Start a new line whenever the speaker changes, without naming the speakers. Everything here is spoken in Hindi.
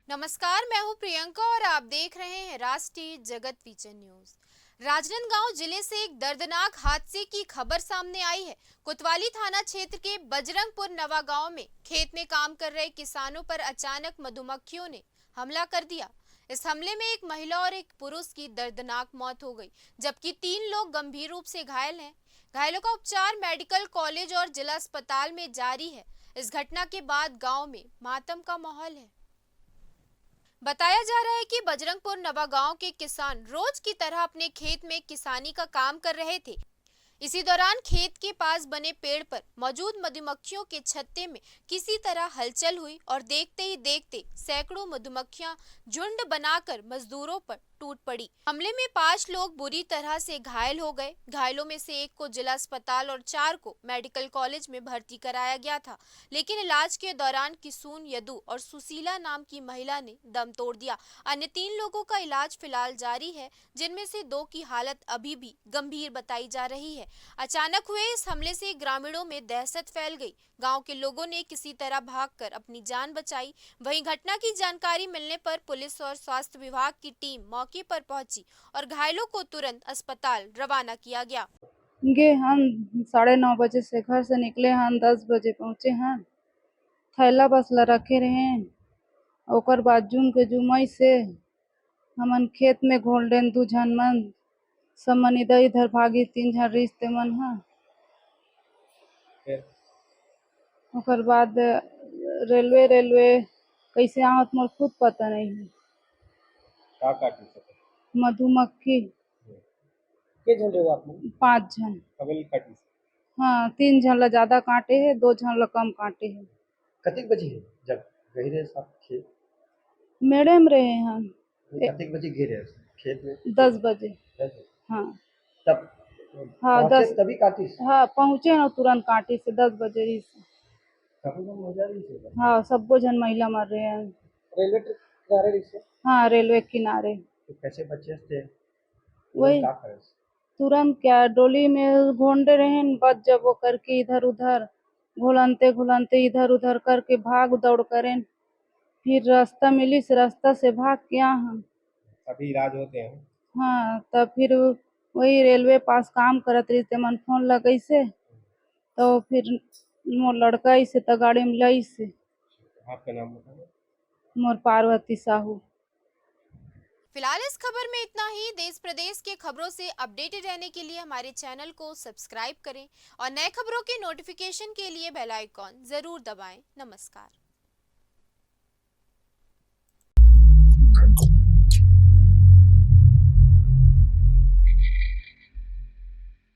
नमस्कार, मैं हूं प्रियंका और आप देख रहे हैं राष्ट्रीय जगत विजन न्यूज। राजनांदगांव जिले से एक दर्दनाक हादसे की खबर सामने आई है। कोतवाली थाना क्षेत्र के बजरंगपुर नवा गांव में खेत में काम कर रहे किसानों पर अचानक मधुमक्खियों ने हमला कर दिया। इस हमले में एक महिला और एक पुरुष की दर्दनाक मौत हो गई, जबकि 3 लोग गंभीर रूप से घायल हैं। घायलों का उपचार मेडिकल कॉलेज और जिला अस्पताल में जारी है। इस घटना के बाद गाँव में मातम का माहौल है। बताया जा रहा है कि बजरंगपुर नवा गांव के किसान रोज की तरह अपने खेत में किसानी का काम कर रहे थे। इसी दौरान खेत के पास बने पेड़ पर मौजूद मधुमक्खियों के छत्ते में किसी तरह हलचल हुई और देखते ही देखते सैकड़ों मधुमक्खियां झुंड बनाकर मजदूरों पर टूट पड़ी। हमले में 5 लोग बुरी तरह से घायल हो गए। घायलों में से 1 को जिला अस्पताल और 4 को मेडिकल कॉलेज में भर्ती कराया गया था, लेकिन इलाज के दौरान किसून यदु और सुशीला नाम की महिला ने दम तोड़ दिया। अन्य 3 लोगों का इलाज फिलहाल जारी है, जिनमें से 2 की हालत अभी भी गंभीर बताई जा रही है। अचानक हुए इस हमले से ग्रामीणों में दहशत फैल गई। गांव के लोगों ने किसी तरह भागकर अपनी जान बचाई। वहीं घटना की जानकारी मिलने पर पुलिस और स्वास्थ्य विभाग की टीम मौके पर पहुंची और घायलों को तुरंत अस्पताल रवाना किया गया।
गे हम 9:30 बजे से घर से निकले हन, 10 बजे पहुँचे हन। थैला बस ला रखे रहे। ओकर बाद जून के जुमई से हमन खेत में घोल 2 झन मन सब मन इधर इधर भागी। 3 झन रिश्ते मन ह। ओकर बाद रेलवे कैसे आवत मोर खुद पता नहीं है।
का काटी सके
मधुमक्खी
के झन रहे हो आप लोग?
5 झन।
कबल काटी से
हाँ, 3 झन ला ज्यादा काटे है, 2 झन ला कम काटे है।
कतेक बजे है जब गई रहे सब खेत?
मेड़े में रहे हम
कतेक बजे गए रहे खेत में?
10 बजे।
10 बजे।
हाँ
तब
हाँ
पहुंचे
10।
तभी काटी से?
हाँ पहुँचे ना तुरंत काटी से 10 बजे ही से।
सब लोग मजा रही से?
हाँ सबको जन महिला मर रहे हैं।
रेलवे ट्रैक किनारे रही से?
हाँ रेलवे किनारे।
तो कैसे बचे थे?
वही
क्या करे?
तुरंत क्या डोली में घोंडे रहे बच जब वो करके इधर उधर घुलनते घुलनते इधर उधर करके भाग दौड़ करें। फिर रास्ता मिली से रास्ता से भाग के हम।
अभी इलाज होते हैं?
हाँ तब फिर वही रेलवे पास काम करत रही ते मन फोन लगई से, तो फिर मोर लड़का इसे तो गाड़ी में लई से।
आपका नाम बताओ।
मोर पार्वती साहू।
फिलहाल इस खबर में इतना ही। देश प्रदेश के खबरों से अपडेटेड रहने के लिए हमारे चैनल को सब्सक्राइब करें और नए खबरों के नोटिफिकेशन के लिए बेल आइकॉन जरूर दबाएं। नमस्कार।